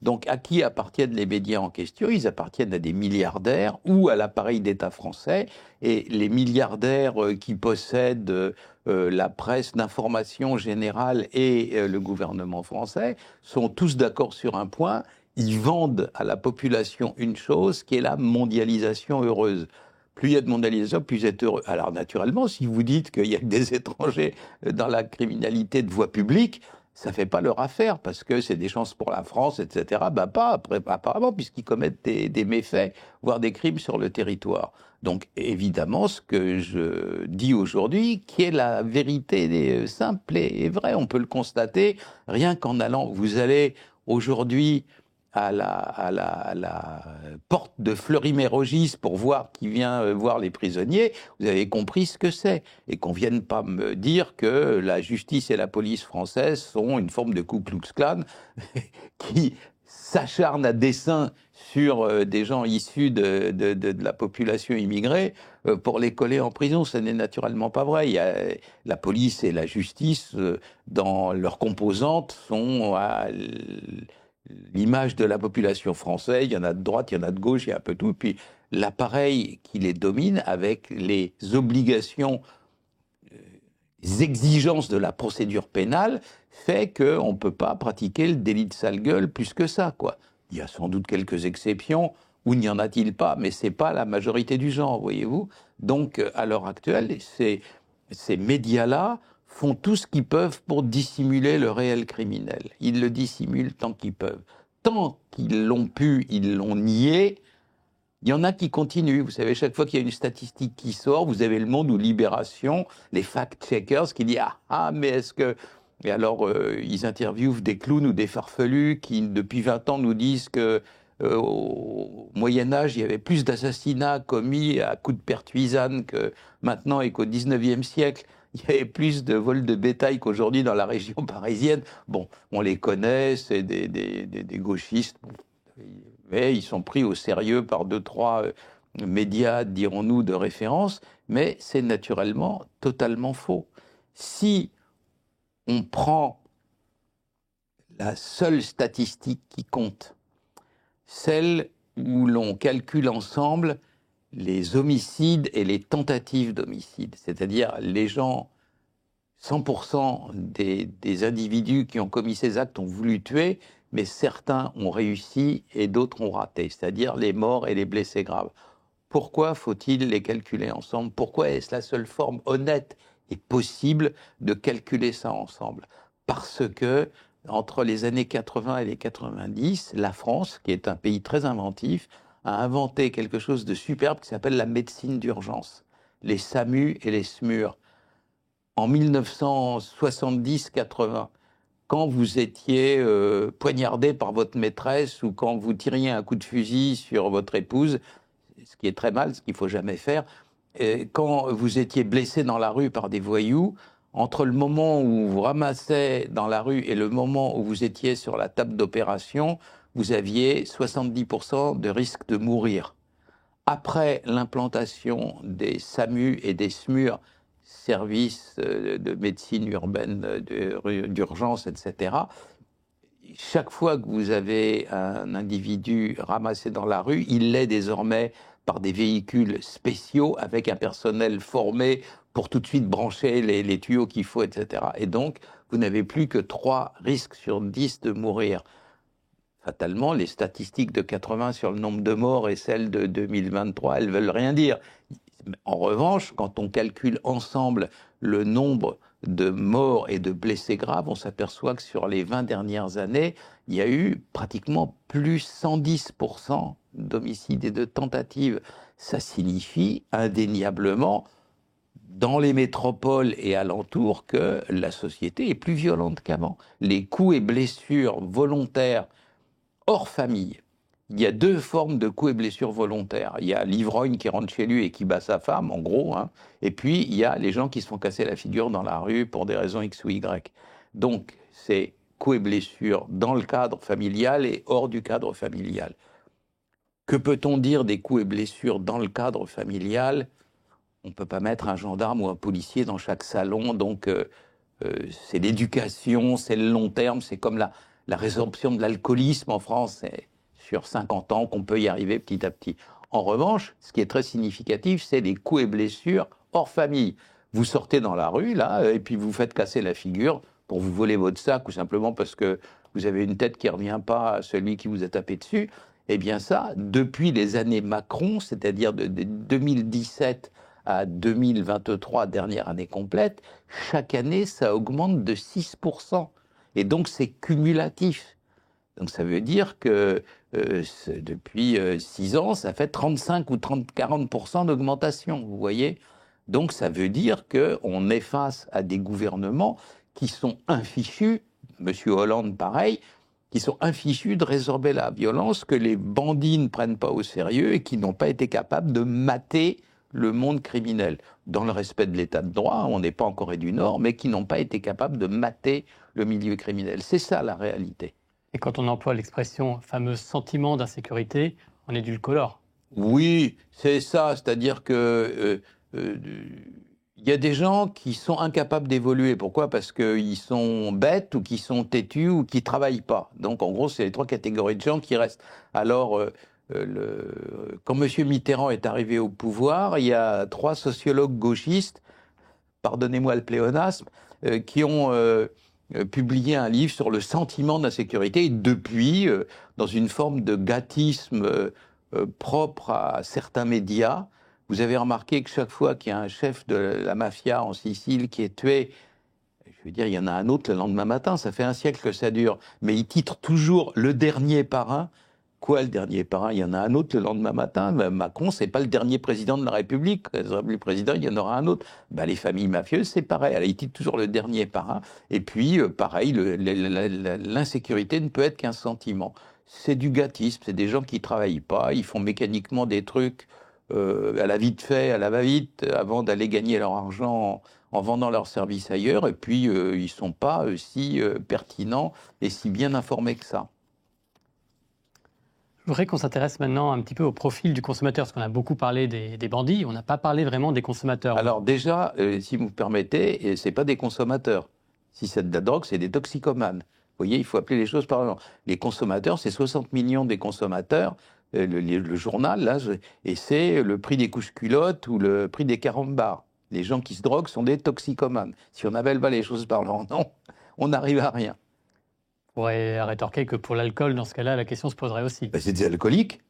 Donc, à qui appartiennent les médias en question? Ils appartiennent à des milliardaires ou à l'appareil d'État français. Et les milliardaires qui possèdent la presse d'information générale et le gouvernement français sont tous d'accord sur un point. Ils vendent à la population une chose qui est la mondialisation heureuse. Plus il y a de mondialisation, plus vous êtes heureux. Alors, naturellement, si vous dites qu'il y a des étrangers dans la criminalité de voie publique, ça ne fait pas leur affaire, parce que c'est des chances pour la France, etc. Pas, apparemment, puisqu'ils commettent des méfaits, voire des crimes sur le territoire. Donc, évidemment, ce que je dis aujourd'hui, qui est la vérité simple et vraie, on peut le constater, rien qu'en allant, vous allez aujourd'hui à la porte de Fleury-Mérogis pour voir qui vient voir les prisonniers, vous avez compris ce que c'est. Et qu'on vienne pas me dire que la justice et la police française sont une forme de Ku Klux Klan qui s'acharne à dessein sur des gens issus de la population immigrée pour les coller en prison. Ce n'est naturellement pas vrai. Il y a, la police et la justice, dans leurs composantes, sont l'image de la population française, il y en a de droite, il y en a de gauche, il y a un peu tout, et puis l'appareil qui les domine avec les obligations, les exigences de la procédure pénale fait qu'on ne peut pas pratiquer le délit de sale gueule plus que ça, quoi. Il y a sans doute quelques exceptions, ou n'y en a-t-il pas, mais ce n'est pas la majorité du genre, voyez-vous. Donc, à l'heure actuelle, ces médias-là font tout ce qu'ils peuvent pour dissimuler le réel criminel. Ils le dissimulent tant qu'ils peuvent. Tant qu'ils l'ont pu, ils l'ont nié. Il y en a qui continuent. Vous savez, chaque fois qu'il y a une statistique qui sort, vous avez Le Monde ou Libération, les fact-checkers qui disent « Ah, mais est-ce que… » Et alors, ils interviewent des clowns ou des farfelus qui, depuis 20 ans, nous disent que au Moyen-Âge, il y avait plus d'assassinats commis à coups de pertuisane que maintenant et qu'au 19e siècle, il y avait plus de vols de bétail qu'aujourd'hui dans la région parisienne. Bon, on les connaît, c'est des gauchistes, mais ils sont pris au sérieux par 2-3 médias, dirons-nous, de référence, mais c'est naturellement totalement faux. Si on prend la seule statistique qui compte, celle où l'on calcule ensemble les homicides et les tentatives d'homicide, c'est-à-dire les gens, 100% des individus qui ont commis ces actes ont voulu tuer, mais certains ont réussi et d'autres ont raté, c'est-à-dire les morts et les blessés graves. Pourquoi faut-il les calculer ensemble? Pourquoi est-ce la seule forme honnête et possible de calculer ça ensemble? Parce que entre les années 80 et les 90, la France, qui est un pays très inventif, a inventé quelque chose de superbe qui s'appelle la médecine d'urgence, les SAMU et les SMUR. En 1970-80, quand vous étiez poignardé par votre maîtresse ou quand vous tiriez un coup de fusil sur votre épouse, ce qui est très mal, ce qu'il ne faut jamais faire, quand vous étiez blessé dans la rue par des voyous, entre le moment où vous ramassez dans la rue et le moment où vous étiez sur la table d'opération, vous aviez 70% de risque de mourir. Après l'implantation des SAMU et des SMUR, services de médecine urbaine, d'urgence, etc., chaque fois que vous avez un individu ramassé dans la rue, il l'est désormais par des véhicules spéciaux avec un personnel formé pour tout de suite brancher les tuyaux qu'il faut, etc. Et donc, vous n'avez plus que 3 risques sur 10 de mourir. Fatalement, les statistiques de 80 sur le nombre de morts et celles de 2023, elles ne veulent rien dire. En revanche, quand on calcule ensemble le nombre de morts et de blessés graves, on s'aperçoit que sur les 20 dernières années, il y a eu pratiquement plus 110% d'homicides et de tentatives. Ça signifie indéniablement, dans les métropoles et alentours, que la société est plus violente qu'avant. Les coups et blessures volontaires hors famille. Il y a 2 formes de coups et blessures volontaires. Il y a l'ivrogne qui rentre chez lui et qui bat sa femme, en gros, hein. Et puis, il y a les gens qui se font casser la figure dans la rue pour des raisons X ou Y. Donc, c'est coups et blessures dans le cadre familial et hors du cadre familial. Que peut-on dire des coups et blessures dans le cadre familial? On ne peut pas mettre un gendarme ou un policier dans chaque salon, donc c'est l'éducation, c'est le long terme, c'est comme la résorption de l'alcoolisme en France, c'est sur 50 ans qu'on peut y arriver petit à petit. En revanche, ce qui est très significatif, c'est les coups et blessures hors famille. Vous sortez dans la rue, là, et puis vous faites casser la figure pour vous voler votre sac, ou simplement parce que vous avez une tête qui ne revient pas à celui qui vous a tapé dessus. Eh bien ça, depuis les années Macron, c'est-à-dire de 2017 à 2023, dernière année complète, chaque année, ça augmente de 6%. Et donc, c'est cumulatif. Donc, ça veut dire que depuis 6 ans, ça fait 35 ou 40% d'augmentation, vous voyez. Donc, ça veut dire qu'on est face à des gouvernements qui sont infichus, M. Hollande pareil, qui sont infichus de résorber la violence, que les bandits ne prennent pas au sérieux et qui n'ont pas été capables de mater le monde criminel, dans le respect de l'état de droit, on n'est pas en Corée du Nord, mais qui n'ont pas été capables de mater le milieu criminel. C'est ça la réalité. Et quand on emploie l'expression fameux sentiment d'insécurité, on édulcore. Oui, c'est ça, c'est-à-dire que il Il y a des gens qui sont incapables d'évoluer. Pourquoi? Parce qu'ils sont bêtes ou qu'ils sont têtus ou qu'ils ne travaillent pas. Donc, en gros, c'est les 3 catégories de gens qui restent. Alors, quand M. Mitterrand est arrivé au pouvoir, il y a 3 sociologues gauchistes, pardonnez-moi le pléonasme, qui ont publié un livre sur le sentiment d'insécurité. Et depuis, dans une forme de gâtisme propre à certains médias, vous avez remarqué que chaque fois qu'il y a un chef de la mafia en Sicile qui est tué, je veux dire, il y en a un autre le lendemain matin, ça fait un siècle que ça dure, mais il titre toujours le dernier parrain. Quoi, le dernier parrain? Il y en a un autre le lendemain matin. Macron, c'est pas le dernier président de la République. Quand il sera plus président, il y en aura un autre. Les familles mafieuses, c'est pareil. Alors, il titre toujours le dernier parrain. Et puis, pareil, l'insécurité ne peut être qu'un sentiment. C'est du gâtisme. C'est des gens qui travaillent pas. Ils font mécaniquement des trucs à la vite fait, à la va-vite, avant d'aller gagner leur argent en vendant leurs services ailleurs. Et puis, ils ne sont pas si pertinents et si bien informés que ça. Je voudrais qu'on s'intéresse maintenant un petit peu au profil du consommateur, parce qu'on a beaucoup parlé des bandits, on n'a pas parlé vraiment des consommateurs. Alors déjà, si vous me permettez, ce n'est pas des consommateurs. Si c'est de la drogue, c'est des toxicomanes. Vous voyez, il faut appeler les choses par leur nom. Les consommateurs, c'est 60 millions des consommateurs, le journal, là, et c'est le prix des couches-culottes ou le prix des carambars. Les gens qui se droguent sont des toxicomanes. Si on n'appelle pas les choses par leur nom, on n'arrive à rien. On pourrait rétorquer que pour l'alcool, dans ce cas-là, la question se poserait aussi. C'est des alcooliques.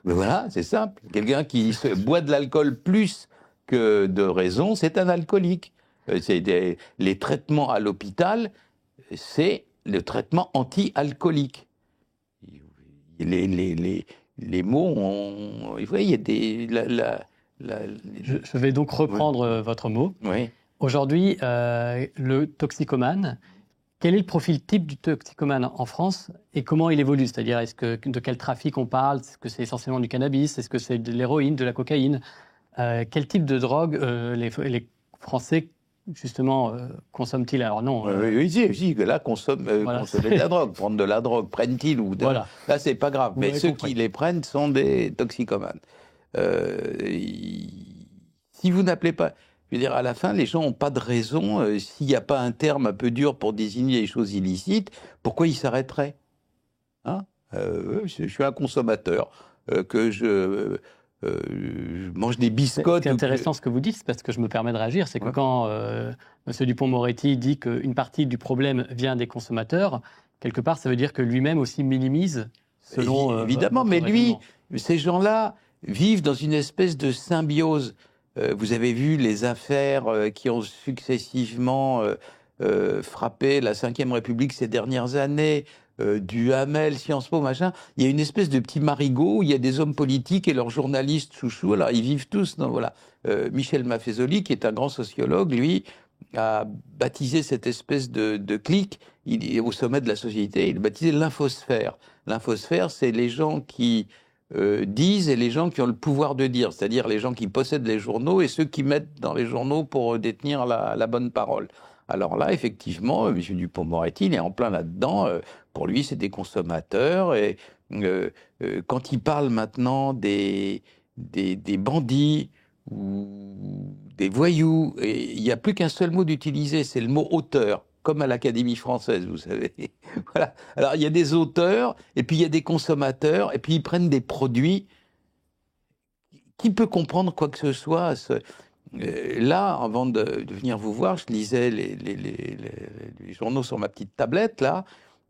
Mais voilà, c'est simple. Quelqu'un qui boit de l'alcool plus que de raison, c'est un alcoolique. Les traitements à l'hôpital, c'est le traitement anti-alcoolique. Les mots, vous voyez, il y a des... Je vais donc reprendre votre mot. Oui. Aujourd'hui, le toxicomane, quel est le profil type du toxicomane en France et comment il évolue? C'est-à-dire, de quel trafic on parle? Est-ce que c'est essentiellement du cannabis? Est-ce que c'est de l'héroïne, de la cocaïne? Quel type de drogue les Français, justement, consomment-ils? Alors non. Oui, que là, consommer de la drogue, prendre de la drogue, prennent-ils ou de... Voilà. Là, c'est pas grave. Mais ceux compris. qui les prennent sont des toxicomanes. Si vous n'appelez pas... Je veux dire, à la fin, les gens n'ont pas de raison. S'il n'y a pas un terme un peu dur pour désigner les choses illicites, pourquoi ils s'arrêteraient? Je suis un consommateur, que je mange des biscottes. C'est intéressant ce que vous dites, parce que je me permets de réagir. C'est que quand M. Dupond-Moretti dit qu'une partie du problème vient des consommateurs, quelque part, ça veut dire que lui-même aussi minimise, selon... évidemment, mais lui, ces gens-là vivent dans une espèce de symbiose. Vous avez vu les affaires qui ont successivement frappé la Ve République ces dernières années, du Hamel, Sciences Po, machin. Il y a une espèce de petit marigot où il y a des hommes politiques et leurs journalistes chouchous. Alors, ils vivent tous dans... Voilà. Michel Maffezoli, qui est un grand sociologue, lui, a baptisé cette espèce de clique au sommet de la société. Il a baptisé l'infosphère. L'infosphère, c'est les gens qui... disent et les gens qui ont le pouvoir de dire, c'est-à-dire les gens qui possèdent les journaux et ceux qui mettent dans les journaux pour détenir la bonne parole. Alors là, effectivement, M. Dupond-Moretti, il est en plein là-dedans. Pour lui, c'est des consommateurs. Et quand il parle maintenant des bandits ou des voyous, il n'y a plus qu'un seul mot d'utiliser, c'est le mot auteur. Comme à l'Académie française, vous savez. Voilà. Alors, il y a des auteurs, et puis il y a des consommateurs, et puis ils prennent des produits. Qui peut comprendre quoi que ce soit? Là, avant de venir vous voir, je lisais les journaux sur ma petite tablette, là,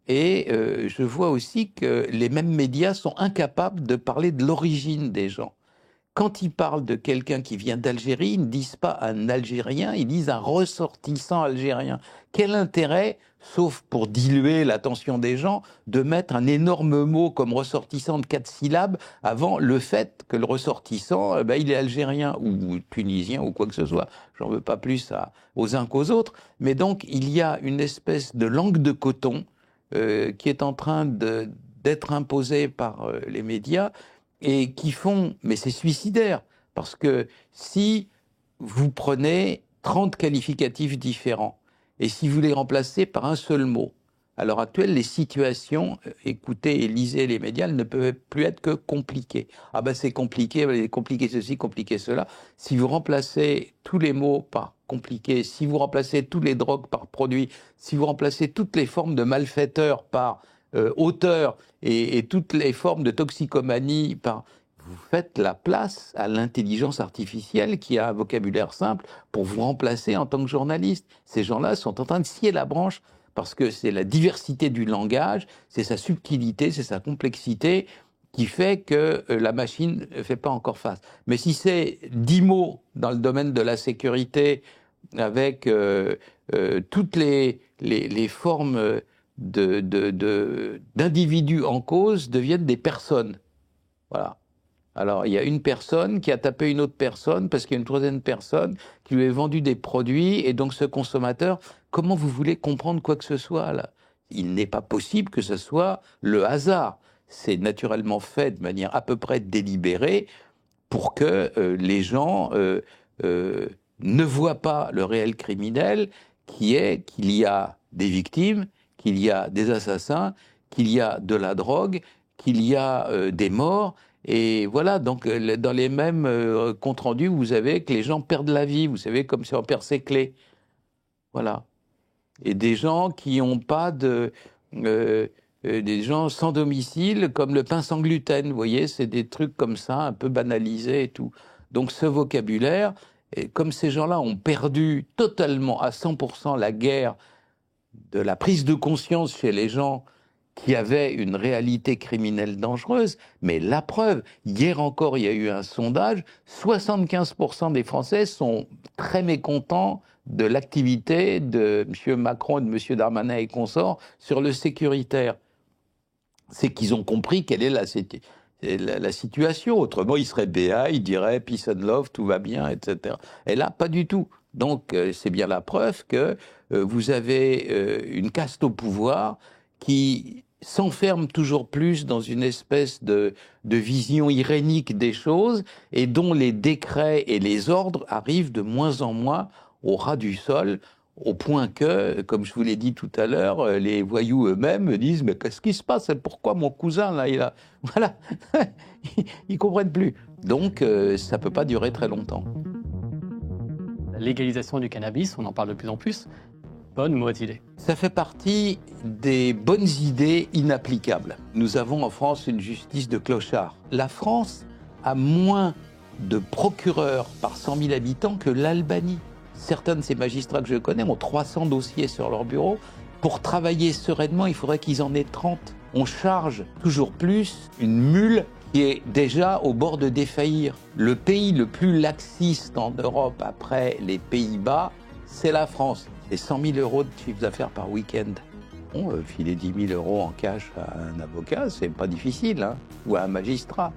et je vois aussi que les mêmes médias sont incapables de parler de l'origine des gens. Quand ils parlent de quelqu'un qui vient d'Algérie, ils ne disent pas un Algérien, ils disent un ressortissant algérien. Quel intérêt, sauf pour diluer l'attention des gens, de mettre un énorme mot comme ressortissant de 4 syllabes avant le fait que le ressortissant, il est algérien ou tunisien ou quoi que ce soit. J'en veux pas plus aux uns qu'aux autres. Mais donc, il y a une espèce de langue de coton qui est en train d'être imposée par les médias, et qui font, mais c'est suicidaire, parce que si vous prenez 30 qualificatifs différents, et si vous les remplacez par un seul mot, À l'heure actuelle, les situations, écoutez et lisez les médias, elles ne peuvent plus être que compliquées. Ah ben c'est compliqué ceci, compliqué cela. Si vous remplacez tous les mots par compliqué, si vous remplacez tous les drogues par produits, si vous remplacez toutes les formes de malfaiteurs par auteurs et toutes les formes de toxicomanie par... Vous faites la place à l'intelligence artificielle qui a un vocabulaire simple pour vous remplacer en tant que journaliste. Ces gens-là sont en train de scier la branche parce que c'est la diversité du langage, c'est sa subtilité, c'est sa complexité qui fait que la machine ne fait pas encore face. Mais si c'est 10 mots dans le domaine de la sécurité avec toutes les formes d'individus en cause deviennent des personnes. Voilà. Alors, il y a une personne qui a tapé une autre personne parce qu'il y a une troisième personne qui lui a vendu des produits. Et donc, ce consommateur, comment vous voulez comprendre quoi que ce soit là? Il n'est pas possible que ce soit le hasard. C'est naturellement fait de manière à peu près délibérée pour que les gens ne voient pas le réel criminel qui est qu'il y a des victimes, qu'il y a des assassins, qu'il y a de la drogue, qu'il y a des morts. Et voilà, donc dans les mêmes comptes rendus, vous avez que les gens perdent la vie, vous savez, comme si on perd ses clés. Voilà. Et des gens qui n'ont pas de... des gens sans domicile, comme le pain sans gluten, vous voyez, c'est des trucs comme ça, un peu banalisés et tout. Donc ce vocabulaire, et comme ces gens-là ont perdu totalement à 100% la guerre de la prise de conscience chez les gens qui avaient une réalité criminelle dangereuse, mais la preuve, hier encore, il y a eu un sondage, 75% des Français sont très mécontents de l'activité de M. Macron et de M. Darmanin et consorts sur le sécuritaire. C'est qu'ils ont compris quelle est la situation. Autrement, ils seraient béats, ils diraient « peace and love, tout va bien », etc. Et là, pas du tout. Donc, c'est bien la preuve que vous avez une caste au pouvoir qui s'enferme toujours plus dans une espèce de vision irénique des choses et dont les décrets et les ordres arrivent de moins en moins au ras du sol, au point que, comme je vous l'ai dit tout à l'heure, les voyous eux-mêmes me disent « Mais qu'est-ce qui se passe? Pourquoi mon cousin, là, il a... » Voilà, ils comprennent plus. Donc, ça peut pas durer très longtemps. La légalisation du cannabis, on en parle de plus en plus. Bonne ou mauvaise idée? Ça fait partie des bonnes idées inapplicables. Nous avons en France une justice de clochards. La France a moins de procureurs par 100 000 habitants que l'Albanie. Certains de ces magistrats que je connais ont 300 dossiers sur leur bureau. Pour travailler sereinement, il faudrait qu'ils en aient 30. On charge toujours plus une mule qui est déjà au bord de défaillir. Le pays le plus laxiste en Europe après les Pays-Bas, c'est la France. C'est 100 000 euros de chiffre d'affaires par week-end. Bon, filer 10 000 euros en cash à un avocat, c'est pas difficile, hein, ou à un magistrat.